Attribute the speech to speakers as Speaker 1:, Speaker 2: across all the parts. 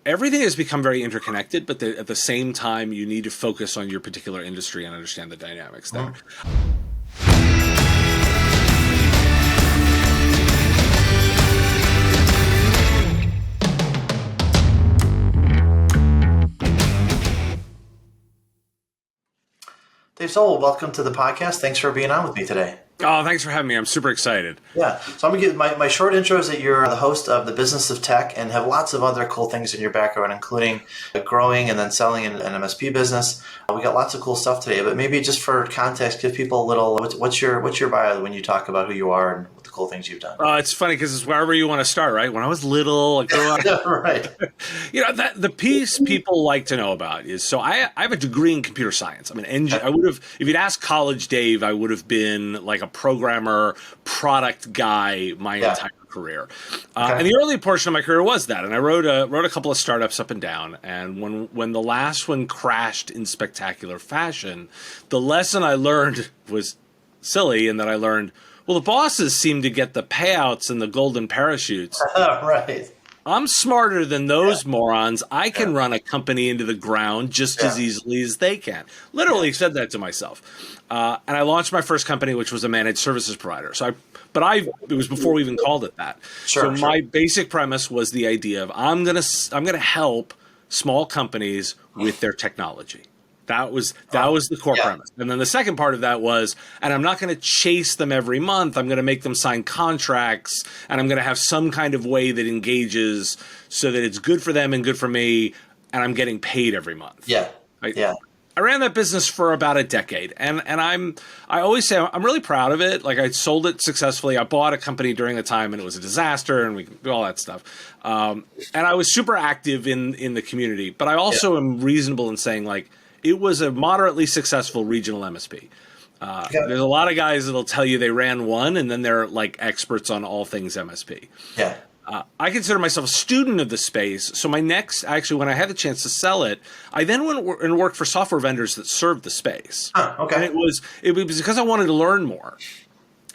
Speaker 1: everything has become very interconnected, but at the same time, you need to focus on your particular industry and understand the dynamics there.
Speaker 2: Dave Solow, welcome to the podcast. Thanks for being on with me today.
Speaker 1: Oh, thanks for having me. I'm super excited.
Speaker 2: Yeah. So I'm going to give my short intro is that you're the host of The Business of Tech and have lots of other cool things in your background, including growing and then selling an MSP business. We got lots of cool stuff today, but maybe just for context, give people a little, what's your bio when you talk about who you are and what the cool things you've done?
Speaker 1: It's funny because it's wherever you want to start, right? When I was little, I grew up.
Speaker 2: Right.
Speaker 1: The piece people like to know about is, so I have a degree in computer science. I'm an engineer. I would have, if you'd asked college Dave, I would have been like a programmer, product guy my entire career. And the early portion of my career was that. And I wrote a couple of startups up and down. And when the last one crashed in spectacular fashion, the lesson I learned was silly in that I learned, well, the bosses seem to get the payouts and the golden parachutes.
Speaker 2: Right.
Speaker 1: I'm smarter than those morons. I can run a company into the ground just as easily as they can. Literally said that to myself. And I launched my first company, which was a managed services provider. So it was before we even called it that. My basic premise was the idea of I'm gonna help small companies with their technology. That was the core premise. And then the second part of that was, and I'm not going to chase them every month. I'm going to make them sign contracts, and I'm going to have some kind of way that engages so that it's good for them and good for me, and I'm getting paid every month. I ran that business for about a decade, and I always say I'm really proud of it. Like, I sold it successfully. I bought a company during the time, and it was a disaster, and we do all that stuff. And I was super active in the community, but I also am reasonable in saying, like, it was a moderately successful regional MSP. There's a lot of guys that'll tell you they ran one, and then they're like experts on all things MSP. I consider myself a student of the space. So when I had the chance to sell it, I then went and worked for software vendors that served the space. And it was because I wanted to learn more.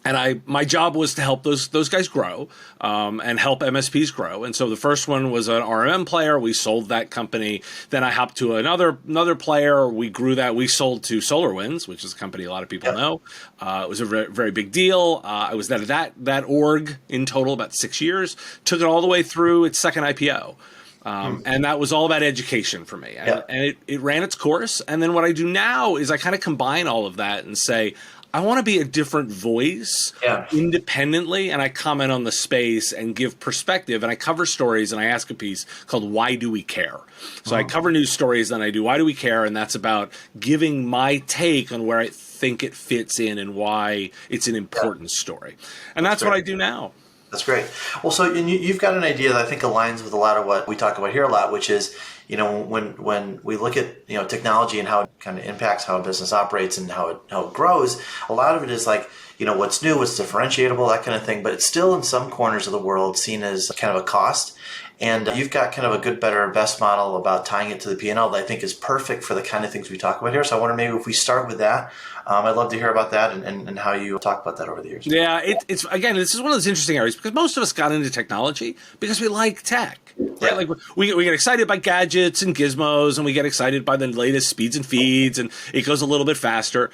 Speaker 1: And my job was to help those guys grow and help MSPs grow. And so the first one was an RMM player. We sold that company. Then I hopped to another player. We grew that. We sold to SolarWinds, which is a company a lot of people know. It was a very, very big deal. I was at that org in total about 6 years. Took it all the way through its second IPO. And that was all about education for me. And it ran its course. And then what I do now is I kind of combine all of that and say, I want to be a different voice independently, and I comment on the space and give perspective, and I cover stories, and I ask a piece called Why Do We Care? So I cover news stories, then I do Why Do We Care? And that's about giving my take on where I think it fits in and why it's an important story. And that's what I do now.
Speaker 2: That's great. Well, so you've got an idea that I think aligns with a lot of what we talk about here a lot, which is, when we look at, technology and how it kind of impacts how a business operates and how it grows, a lot of it is like, what's new, what's differentiable, that kind of thing. But it's still in some corners of the world seen as kind of a cost. And you've got kind of a good, better, best model about tying it to the P&L that I think is perfect for the kind of things we talk about here. So I wonder maybe if we start with that. I'd love to hear about that and how you talk about that over the years.
Speaker 1: Yeah, it's again, this is one of those interesting areas because most of us got into technology because we like tech. Right? Like we get excited by gadgets and gizmos, and we get excited by the latest speeds and feeds, and it goes a little bit faster.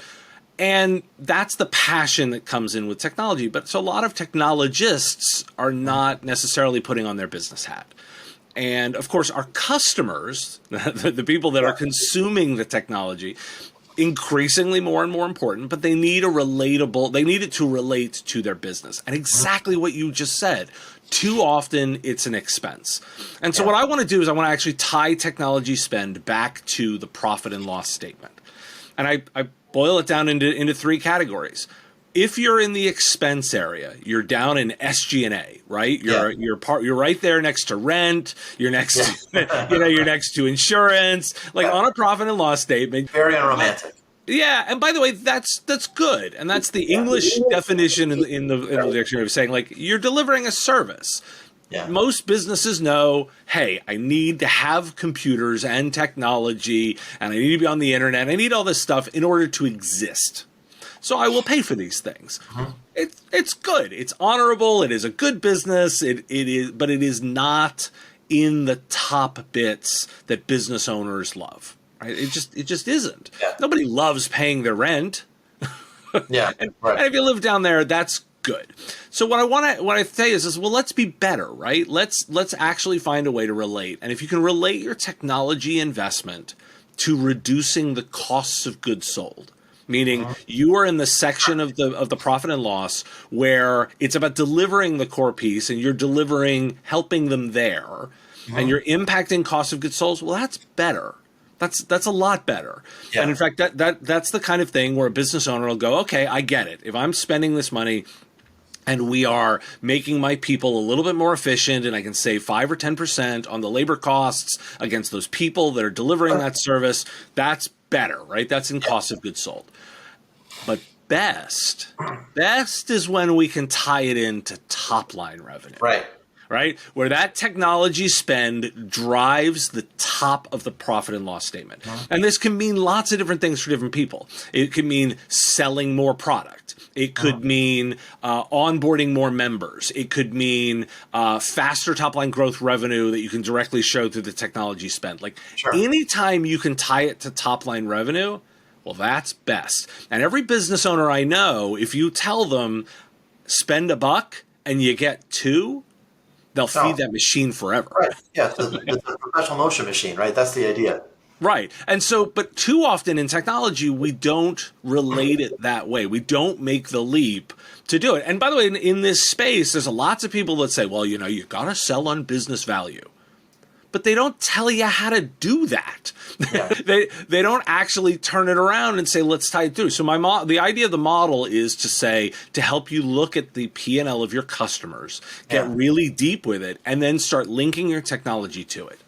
Speaker 1: And that's the passion that comes in with technology. But so a lot of technologists are not necessarily putting on their business hat. And of course, our customers, the people that are consuming the technology, increasingly more and more important, but they need it to relate to their business. And exactly what you just said. Too often it's an expense. And so what I want to do is I want to actually tie technology spend back to the profit and loss statement. And I boil it down into three categories. If you're in the expense area, you're down in SG&A, right? You're right there next to rent. You're next to, you're next to insurance. Like on a profit and loss statement.
Speaker 2: Very unromantic.
Speaker 1: Yeah, and by the way, that's good, and that's the English definition in the dictionary of saying like you're delivering a service. Most businesses know, hey, I need to have computers and technology, and I need to be on the internet. I need all this stuff in order to exist. So I will pay for these things. It's good. It's honorable. It is a good business. It is, but it is not in the top bits that business owners love. Right? It just isn't.
Speaker 2: Yeah.
Speaker 1: Nobody loves paying their rent.
Speaker 2: Yeah.
Speaker 1: And
Speaker 2: Right.
Speaker 1: if you live down there, that's good. So what I say is well, let's be better, right? Let's actually find a way to relate. And if you can relate your technology investment to reducing the costs of goods sold, meaning you are in the section of the profit and loss where it's about delivering the core piece and you're helping them there, and you're impacting cost of goods sold, well, that's better. That's a lot better.
Speaker 2: Yeah.
Speaker 1: And in fact, that's the kind of thing where a business owner will go, okay, I get it. If I'm spending this money and we are making my people a little bit more efficient and I can save 5 or 10% on the labor costs against those people that are delivering that service, that's better, right? That's in cost of goods sold. But best is when we can tie it into top line revenue. Right? Where that technology spend drives the top of the profit and loss statement. And this can mean lots of different things for different people. It could mean selling more product. It could mean onboarding more members. It could mean faster top line growth revenue that you can directly show through the technology spend. Like anytime you can tie it to top line revenue, well, that's best. And every business owner I know, if you tell them spend $1 and you get 2, they'll feed that machine forever.
Speaker 2: Right. Yeah. It's a professional motion machine, right? That's the idea.
Speaker 1: Right. And so, but too often in technology, we don't relate it that way. We don't make the leap to do it. And by the way, in this space, there's lots of people that say, well, you got to sell on business value. But they don't tell you how to do that. Yeah. They don't actually turn it around and say, let's tie it through. So the idea of the model is to help you look at the P&L of your customers, get really deep with it, and then start linking your technology to it.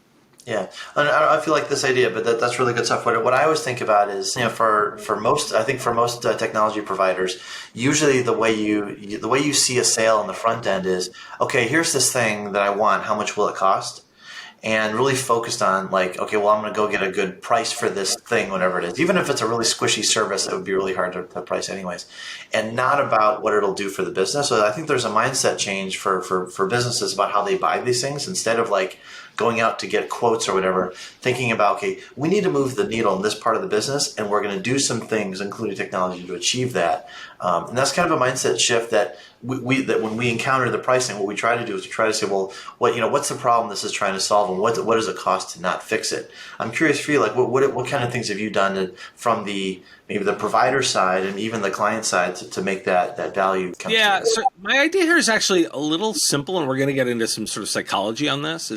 Speaker 2: Yeah, and I feel like this idea, but that's really good stuff. What I always think about is, for most technology providers, usually the way you see a sale on the front end is, okay, here's this thing that I want. How much will it cost? And really focused on like, okay, well, I'm going to go get a good price for this thing, whatever it is. Even if it's a really squishy service, it would be really hard to price anyways. And not about what it'll do for the business. So I think there's a mindset change for businesses about how they buy these things. Instead of like going out to get quotes or whatever, thinking about, okay, we need to move the needle in this part of the business, and we're going to do some things, including technology, to achieve that. And that's kind of a mindset shift that that when we encounter the pricing, what we try to do is we try to say, well, what's the problem this is trying to solve, and what does it cost to not fix it? I'm curious for you, like what kind of things have you done from maybe the provider side and even the client side to make that value come through?
Speaker 1: So my idea here is actually a little simple, and we're going to get into some sort of psychology on this.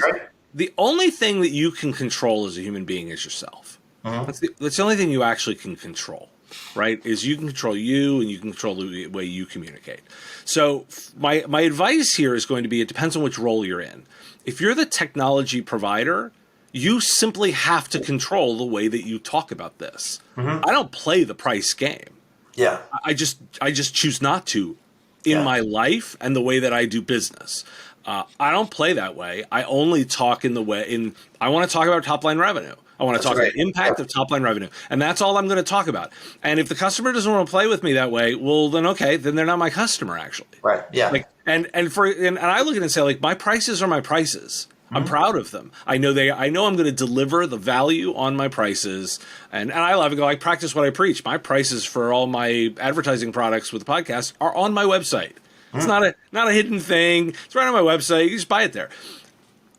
Speaker 1: The only thing that you can control as a human being is yourself. That's the only thing you actually can control, right? Is you can control you, and you can control the way you communicate. So my advice here is going to be, it depends on which role you're in. If you're the technology provider, you simply have to control the way that you talk about this. I don't play the price game.
Speaker 2: Yeah.
Speaker 1: I just choose not to in my life and the way that I do business. I don't play that way. I only talk I want to talk about top line revenue. I want to talk about the impact of top line revenue. And that's all I'm going to talk about. And if the customer doesn't want to play with me that way, well, then okay, then they're not my customer actually.
Speaker 2: Right. Yeah.
Speaker 1: And I look at it and say, like, my prices are my prices. I'm proud of them. I know I'm going to deliver the value on my prices. And I love it. I practice what I preach. My prices for all my advertising products with the podcast are on my website. It's not a hidden thing. It's right on my website. You just buy it there.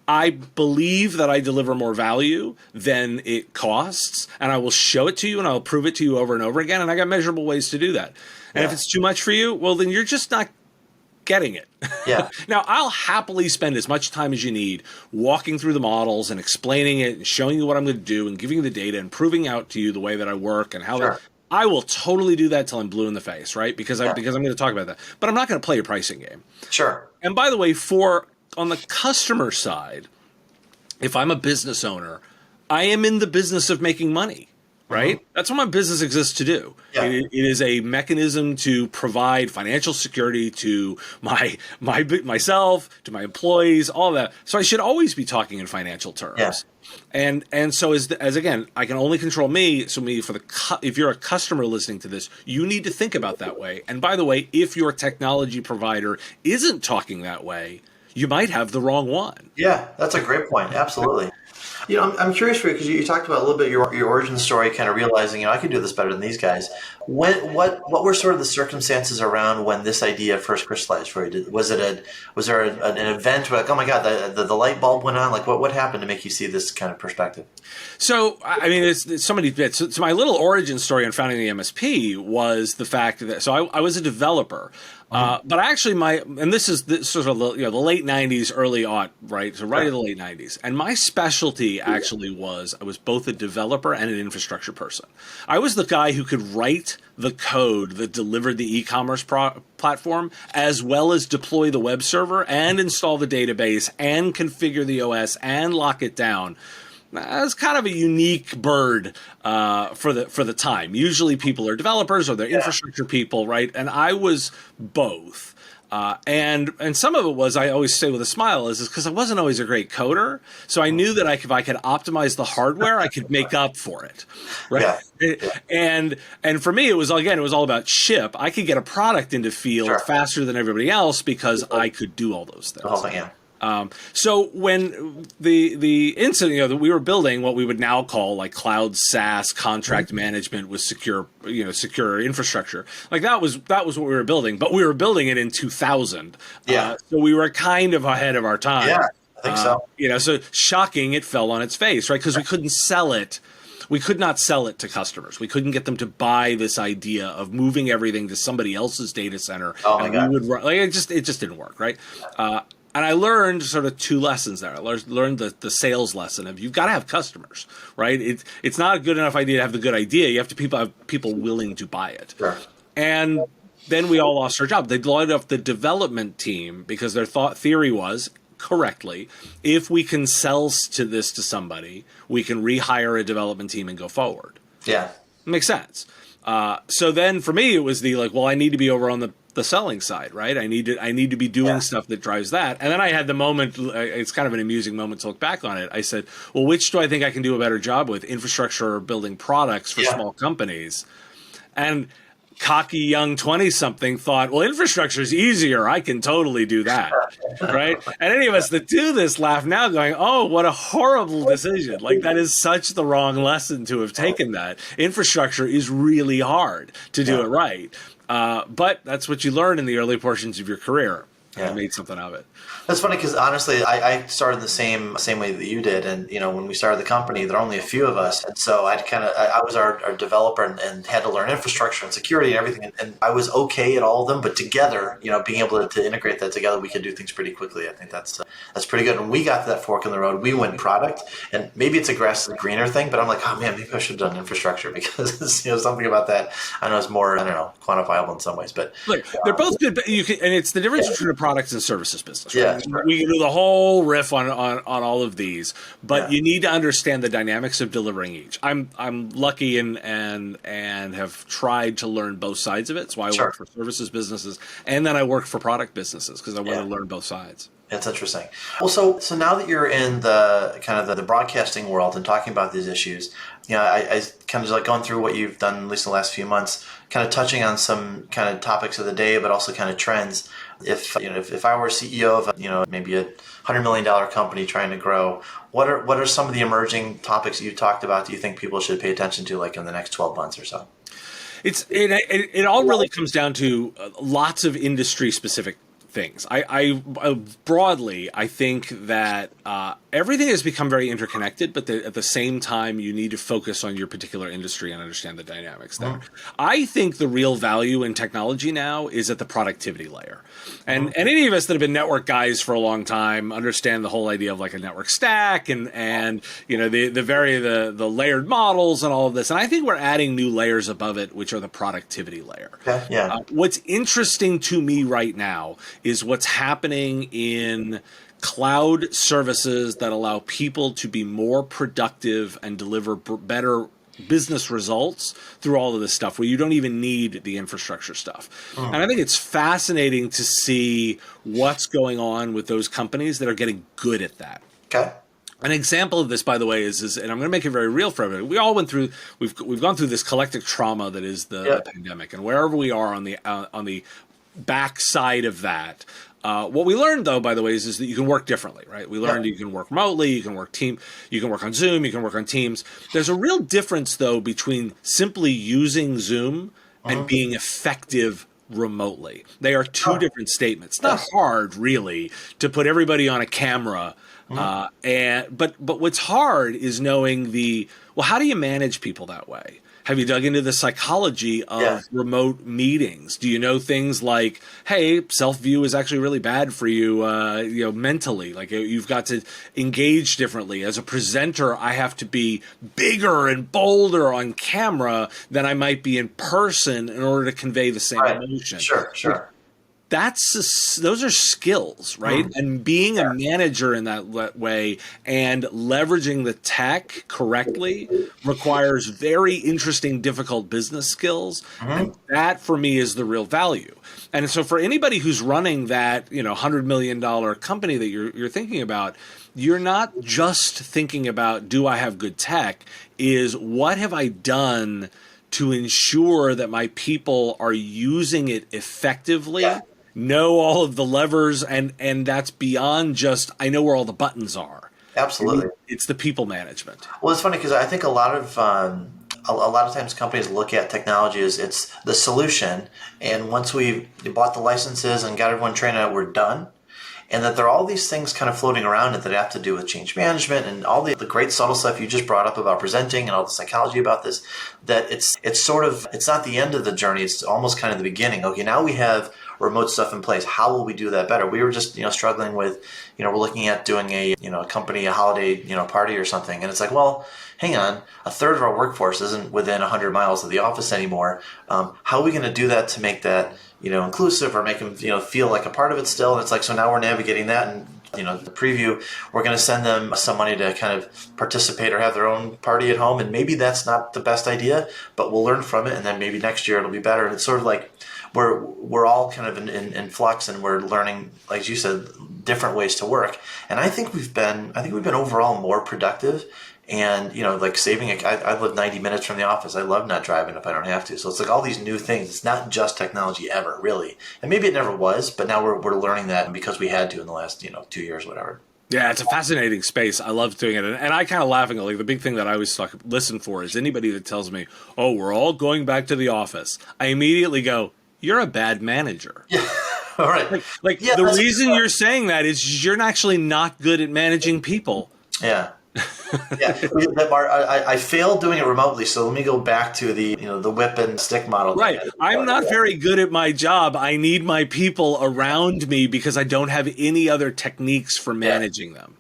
Speaker 1: I believe that I deliver more value than it costs, and I will show it to you, and I'll prove it to you over and over again, and I got measurable ways to do that. And if it's too much for you, well, then you're just not getting it.
Speaker 2: Yeah.
Speaker 1: Now, I'll happily spend as much time as you need walking through the models and explaining it and showing you what I'm going to do and giving you the data and proving out to you the way that I work and how I will totally do that till I'm blue in the face, right? Because I'm going to talk about that. But I'm not going to play a pricing game.
Speaker 2: Sure.
Speaker 1: And by the way, on the customer side, if I'm a business owner, I am in the business of making money, right? That's what my business exists to do. Yeah. It is a mechanism to provide financial security to myself, to my employees, all that. So I should always be talking in financial terms. Yeah. And so as again, I can only control me. So if you're a customer listening to this, you need to think about that way. And by the way, if your technology provider isn't talking that way, you might have the wrong one.
Speaker 2: Yeah, that's a great point. Absolutely. I'm curious for you because you talked about a little bit your origin story, kind of realizing, I could do this better than these guys. What were sort of the circumstances around when this idea first crystallized for you? Was there an event where, like, oh my God, the light bulb went on? Like, what happened to make you see this kind of perspective?
Speaker 1: So, I mean, it's so many bits. So my little origin story on founding the MSP was the fact that, I was a developer. But actually and this is sort of the late 90s, early aught, right? So right in the late 90s. And my specialty actually I was both a developer and an infrastructure person. I was the guy who could write the code that delivered the e-commerce platform, as well as deploy the web server and install the database and configure the OS and lock it down. That's kind of a unique bird for the time. Usually people are developers or they're infrastructure people, right? And I was both. And some of it was, I always say with a smile, is because I wasn't always a great coder. So I knew that if I could optimize the hardware, I could make up for it, right? Yeah. And for me, it was all about ship. I could get a product into field faster than everybody else because I could do all those things.
Speaker 2: Oh, yeah.
Speaker 1: So when the incident, that we were building what we would now call like cloud SaaS contract management with secure infrastructure, like that was what we were building, but we were building it in 2000. So we were kind of ahead of our time.
Speaker 2: Yeah, I think so.
Speaker 1: So shocking, it fell on its face, right? Because we couldn't sell it. We could not sell it to customers. We couldn't get them to buy this idea of moving everything to somebody else's data center.
Speaker 2: Oh my God.
Speaker 1: It just didn't work, right? And I learned sort of two lessons there. I learned the sales lesson of you've got to have customers, right? It's not a good enough idea to have the good idea. You have to have people willing to buy it.
Speaker 2: Sure.
Speaker 1: And then we all lost our job. They laid off the development team because their theory was, correctly, if we can sell to somebody, we can rehire a development team and go forward.
Speaker 2: Yeah.
Speaker 1: Makes sense. So then for me, it was I need to be over on the selling side, right? I need to be doing stuff that drives that. And then I had the moment, it's kind of an amusing moment to look back on it. I said, well, which do I think I can do a better job with, infrastructure or building products for small companies? And cocky young 20-something thought, well, infrastructure is easier. I can totally do that, right? And any of us that do this laugh now going, oh, what a horrible decision. Like, that is such the wrong lesson to have taken that. Infrastructure is really hard to do it right. But that's what you learn in the early portions of your career. I made something of it.
Speaker 2: That's funny because honestly, I started the same way that you did, and when we started the company, there were only a few of us, and so I was our developer and had to learn infrastructure and security and everything, and I was okay at all of them, but together, being able to integrate that together, we could do things pretty quickly. I think that's pretty good. When we got to that fork in the road, we went product, and maybe it's a grass is greener thing, but I'm like, oh man, maybe I should have done infrastructure because something about that I know is more quantifiable in some ways, but
Speaker 1: look, they're both good, but and it's the difference between a products and services business. Right?
Speaker 2: Yeah.
Speaker 1: We can do the whole riff on all of these, but you need to understand the dynamics of delivering each. I'm lucky and have tried to learn both sides of it. So I work for services businesses, and then I work for product businesses because I want to learn both sides. That's
Speaker 2: interesting. Well, so now that you're in the kind of the broadcasting world and talking about these issues, I kind of like going through what you've done, at least in the last few months, kind of touching on some kind of topics of the day, but also kind of trends. If I were CEO of maybe a $100 million company trying to grow, what are some of the emerging topics you talked about do you think people should pay attention to, like in the next 12 months or so?
Speaker 1: It all really comes down to lots of industry specific things. I broadly, I think that everything has become very interconnected, but at the same time, you need to focus on your particular industry and understand the dynamics there. I think the real value in technology now is at the productivity layer. And any of us that have been network guys for a long time understand the whole idea of like a network stack and the layered models and all of this. And I think we're adding new layers above it, which are the productivity layer.
Speaker 2: Okay. Yeah.
Speaker 1: What's interesting to me right now is what's happening in cloud services that allow people to be more productive and deliver better business results through all of this stuff where you don't even need the infrastructure stuff. And I think it's fascinating to see what's going on with those companies that are getting good at that.
Speaker 2: Okay.
Speaker 1: An example of this, by the way, is and I'm going to make it very real for everybody. We all went through, we've gone through this collective trauma that is the pandemic, and wherever we are on the backside of that, What we learned, though, by the way, is that you can work differently, right? We learned you can work remotely, you can work on Zoom, you can work on Teams. There's a real difference, though, between simply using Zoom and being effective remotely. They are two different statements. It's not hard, really, to put everybody on a camera. But what's hard is knowing how do you manage people that way? Have you dug into the psychology of remote meetings? Do you know things like, hey, self-view is actually really bad for you, mentally. Like you've got to engage differently. As a presenter, I have to be bigger and bolder on camera than I might be in person in order to convey the same emotion.
Speaker 2: Sure.
Speaker 1: Those are skills, right? And being a manager in that way and leveraging the tech correctly requires very interesting, difficult business skills. And that, for me, is the real value. And so for anybody who's running that, $100 million company that you're thinking about, you're not just thinking about, do I have good tech? Is what have I done to ensure that my people are using it effectively? Know all of the levers, and that's beyond just I know where all the buttons are.
Speaker 2: Absolutely,
Speaker 1: it's the people management.
Speaker 2: Well, it's funny because I think a lot of times companies look at technology as it's the solution, and once we bought the licenses and got everyone trained on it, we're done. And that there are all these things kind of floating around it that have to do with change management and all the great subtle stuff you just brought up about presenting and all the psychology about this, that it's not the end of the journey. It's almost kind of the beginning. Okay, now we have remote stuff in place. How will we do that better? We were just, struggling with, we're looking at doing a company, a holiday, party or something. And it's like, well, hang on, a third of our workforce isn't within 100 miles of the office anymore. How are we going to do that to make that, inclusive or make them, feel like a part of it still? And it's like, so now we're navigating that. And, the preview, we're going to send them some money to kind of participate or have their own party at home. And maybe that's not the best idea, but we'll learn from it. And then maybe next year it'll be better. And it's sort of like, we're all kind of in flux, and we're learning, like you said, different ways to work. And I think we've been overall more productive, and like saving. I live 90 minutes from the office. I love not driving if I don't have to. So it's like all these new things. It's not just technology ever, really, and maybe it never was, but now we're learning that because we had to in the last 2 years, whatever.
Speaker 1: Yeah, it's a fascinating space. I love doing it. And I kind of laughing, like the big thing that I always listen for is anybody that tells me, oh, we're all going back to the office. I immediately go, you're a bad manager.
Speaker 2: Yeah. All right.
Speaker 1: The reason you're saying that is you're actually not good at managing people.
Speaker 2: Yeah. I failed doing it remotely, so let me go back to the whip and stick model.
Speaker 1: Right. I'm not very good at my job. I need my people around me because I don't have any other techniques for managing them.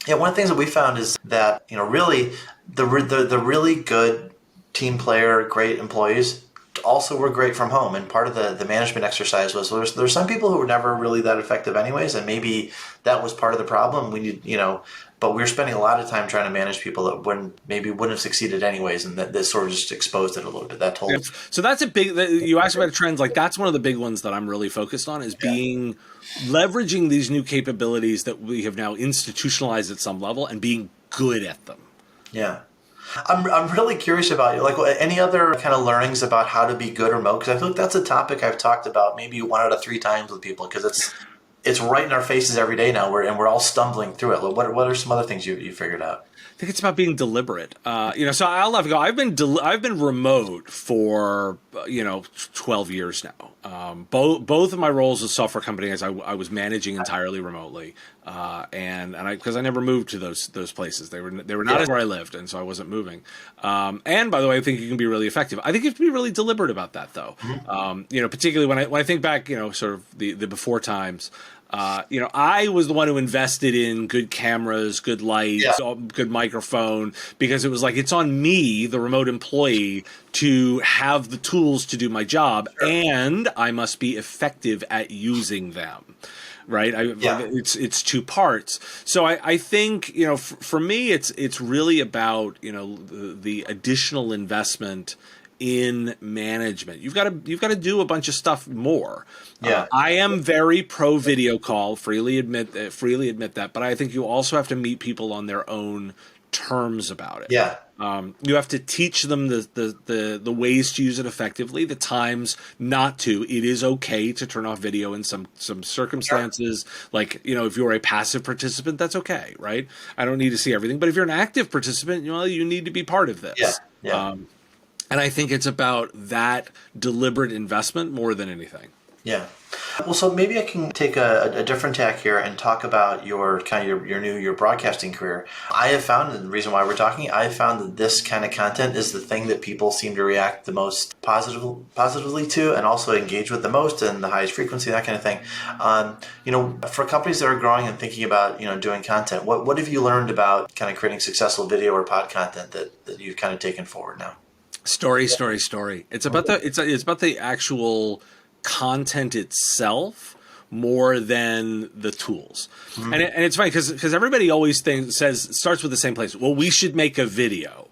Speaker 2: Yeah, one of the things that we found is that really the really good team player, great employees also were great from home. And part of the management exercise was there's some people who were never really that effective anyways, and maybe that was part of the problem. We need but we were spending a lot of time trying to manage people that wouldn't have succeeded anyways, and that sort of just exposed it a little bit. That told.
Speaker 1: Yeah. So that's a big. You asked about trends. Like that's one of the big ones that I'm really focused on is leveraging these new capabilities that we have now institutionalized at some level and being good at them.
Speaker 2: Yeah. I'm really curious about you. Like any other kind of learnings about how to be good remote? Because I feel like that's a topic I've talked about maybe 1 out of 3 times with people because it's right in our faces every day now. We're all stumbling through it. What are some other things you figured out?
Speaker 1: I think it's about being deliberate. So I'll have to go. I've been remote for 12 years now. Both of my roles as software companies, I was managing entirely remotely, and because I never moved to those places. They were not where I lived, and so I wasn't moving. And by the way, I think you can be really effective. I think you have to be really deliberate about that, though. Mm-hmm. Particularly when I think back, sort of the before times. I was the one who invested in good cameras, good lights, good microphone, because it was like, it's on me, the remote employee, to have the tools to do my job, and I must be effective at using them. Right. It's 2 parts. So I think, for me, it's really about, the additional investment in management. You've got to do a bunch of stuff more. Yeah. I am very pro video call, freely admit that, but I think you also have to meet people on their own terms about it.
Speaker 2: Yeah.
Speaker 1: You have to teach them the ways to use it effectively, the times not to. It is okay to turn off video in some circumstances. Like, if you're a passive participant, that's okay, right? I don't need to see everything. But if you're an active participant, you need to be part of this.
Speaker 2: Yeah. Yeah.
Speaker 1: And I think it's about that deliberate investment more than anything.
Speaker 2: Yeah. Well, so maybe I can take a different tack here and talk about your broadcasting career. I have found, and the reason why we're talking, I have found that this kind of content is the thing that people seem to react the most positively to, and also engage with the most, and the highest frequency, that kind of thing. For companies that are growing and thinking about doing content, what have you learned about kind of creating successful video or pod content that you've kind of taken forward now?
Speaker 1: Story. It's about the actual content itself more than the tools. Mm-hmm. And it's funny because everybody always starts with the same place. Well, we should make a video,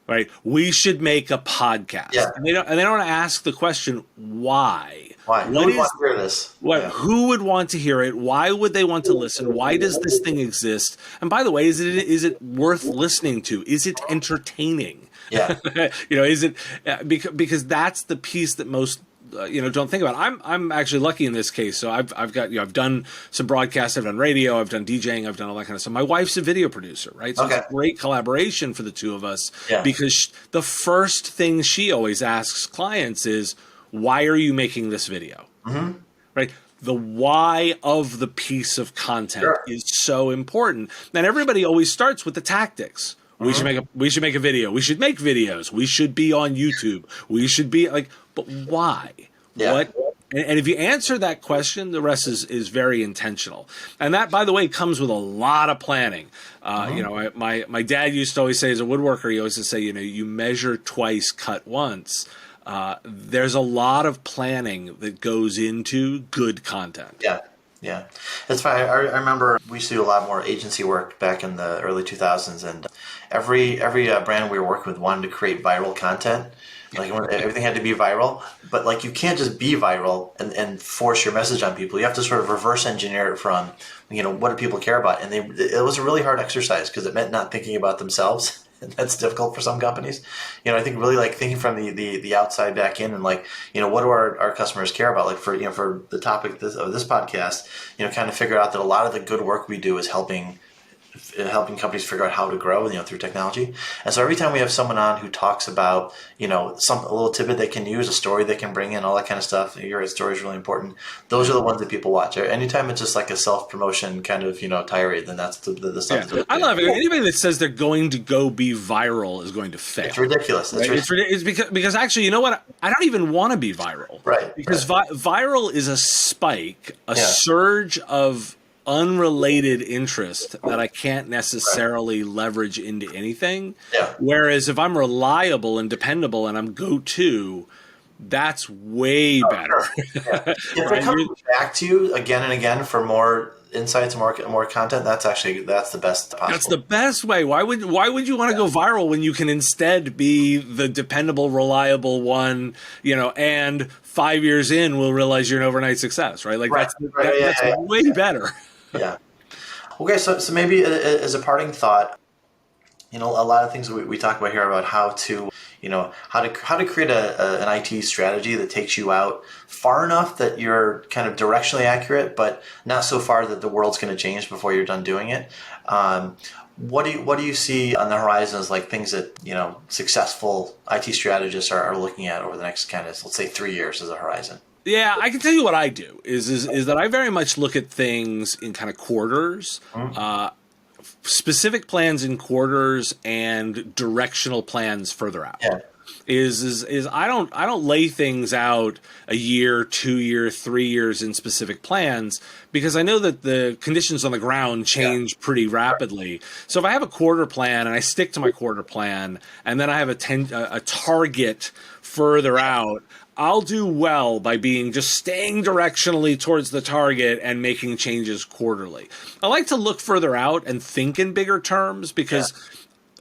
Speaker 1: right? We should make a podcast.
Speaker 2: Yeah.
Speaker 1: And they don't ask the question, why?
Speaker 2: Why? Who would want to hear this?
Speaker 1: Who would want to hear it? Why would they want to listen? Why does this thing exist? And by the way, is it worth listening to? Is it entertaining?
Speaker 2: Yeah.
Speaker 1: Is it because that's the piece that most don't think about. I'm actually lucky in this case. So I've done some broadcasts, I've done radio, I've done DJing, I've done all that kind of stuff. My wife's a video producer, right? So It's a great collaboration for the two of us because the first thing she always asks clients is, why are you making this video?
Speaker 2: Mm-hmm.
Speaker 1: Right? The why of the piece of content is so important. And everybody always starts with the tactics. We should make a video. We should make videos. We should be on YouTube. We should be but why?
Speaker 2: Yeah.
Speaker 1: What? And if you answer that question, the rest is very intentional. And that, by the way, comes with a lot of planning. My dad used to always say, as a woodworker, he always used to say, you measure twice, cut once. There's a lot of planning that goes into good content.
Speaker 2: Yeah. Yeah, it's fine. I remember we used to do a lot more agency work back in the early 2000s, and every brand we were working with wanted to create viral content. Like everything had to be viral, but you can't just be viral and force your message on people. You have to sort of reverse engineer it from, what do people care about? And it was a really hard exercise because it meant not thinking about themselves. And that's difficult for some companies. I think really thinking from the outside back in and what do our customers care about? For the topic of this podcast, kind of figure out that a lot of the good work we do is helping companies figure out how to grow, through technology. And so every time we have someone on who talks about, a little tidbit they can use, a story they can bring in, all that kind of stuff, your story is really important. Those are the ones that people watch. Anytime it's just like a self-promotion kind of, tirade, then that's the stuff.
Speaker 1: Yeah. I love it. Anybody that says they're going to go be viral is going to fail.
Speaker 2: It's ridiculous.
Speaker 1: It's because actually, you know what? I don't even want to be viral.
Speaker 2: Right.
Speaker 1: Because viral is a spike, a surge of unrelated interest that I can't necessarily leverage into anything.
Speaker 2: Yeah.
Speaker 1: Whereas if I'm reliable and dependable and I'm go-to, that's way better.
Speaker 2: Sure. Yeah. If they're coming back to you again and again for more insights, more content, that's the best possible.
Speaker 1: That's the best way. Why would you want to go viral when you can instead be the dependable, reliable one, and 5 years in we'll realize you're an overnight success, right? That's way better.
Speaker 2: Yeah. Okay, so maybe as a parting thought, a lot of things we talk about here about how to create an IT strategy that takes you out far enough that you're kind of directionally accurate, but not so far that the world's going to change before you're done doing it. What do you see on the horizon as things that successful IT strategists are looking at over the next kind of, let's say, 3 years as a horizon?
Speaker 1: Yeah, I can tell you what I do is that I very much look at things in kind of quarters, specific plans in quarters and directional plans further out.
Speaker 2: Yeah.
Speaker 1: Is I don't lay things out a year, 2 year, 3 years in specific plans because I know that the conditions on the ground change pretty rapidly. So if I have a quarter plan and I stick to my quarter plan and then I have a target further out, I'll do well by staying directionally towards the target and making changes quarterly. I like to look further out and think in bigger terms because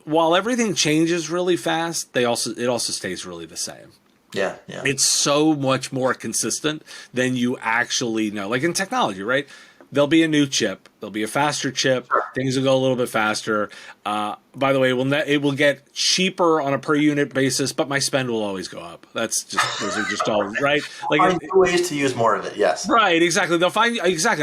Speaker 1: while everything changes really fast, it also stays really the same.
Speaker 2: Yeah.
Speaker 1: It's so much more consistent than you actually know. Like in technology, right? There'll be a new chip There'll be a faster chip.
Speaker 2: Sure.
Speaker 1: Things will go a little bit faster. By the way, it will get cheaper on a per unit basis, but my spend will always go up. Those are just all right. Like
Speaker 2: Find new ways to use more of it. Yes.
Speaker 1: right, exactly.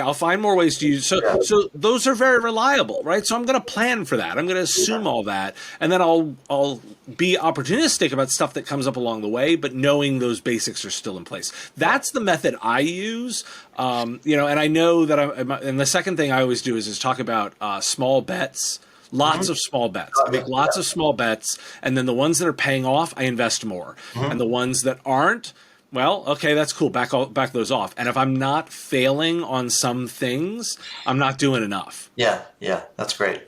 Speaker 1: I'll find more ways to use. So those are very reliable, right? So I'm going to plan for that. I'm going to assume all that, and then I'll be opportunistic about stuff that comes up along the way, but knowing those basics are still in place. That's the method I use. And I know that and the second thing I always do is talk about small bets. Lots of small bets. I make lots of small bets, and then the ones that are paying off, I invest more. And the ones that aren't, well, okay, that's cool. Back those off. And if I'm not failing on some things, I'm not doing enough.
Speaker 2: Yeah, that's great.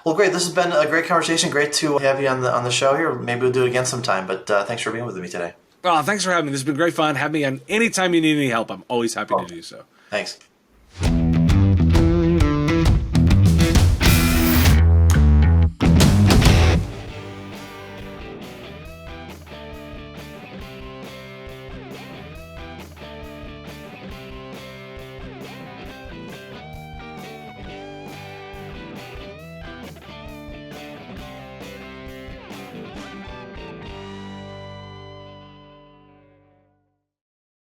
Speaker 2: Well, great. This has been a great conversation. Great to have you on the show here. Maybe we'll do it again sometime. But thanks for being with me today.
Speaker 1: Oh, thanks for having me. This has been great fun. Have me on anytime you need any help. I'm always happy to do so.
Speaker 2: Thanks.